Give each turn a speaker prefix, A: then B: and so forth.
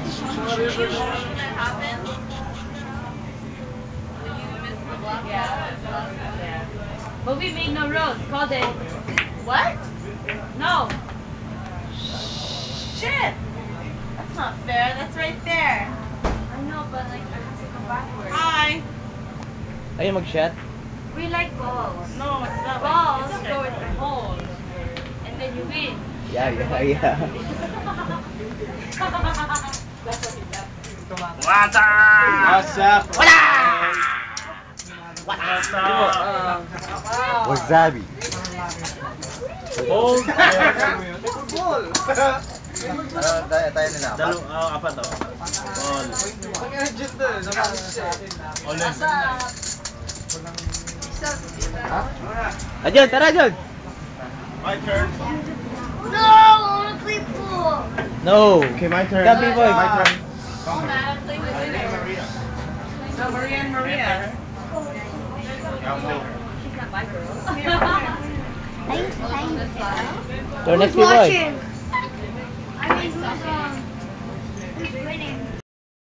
A: that happens?
B: Yeah. But we made no roads. Called it.
A: What?
B: No.
A: Shit! That's not fair. That's right there.
B: I know, but like I have to go backwards.
A: Hi.
C: Ayaw mag-shot?
B: We like balls.
A: No, it's not.
B: Balls go in the hole, and then you win.
C: Yeah.
D: What's up?
C: What's up?
D: What's up?
C: Wasabi.
D: Hold.
C: Tayo nila.
D: Apat oh. Ball.
C: John, tara John.
D: My turn.
A: No, I want to play pool.
C: No.
D: Okay, my turn.
C: Gabi boy.
D: My turn.
B: Oh man, I'm playing with Maria.
A: No, Maria and Maria.
B: She's not my girl.
C: So next boy.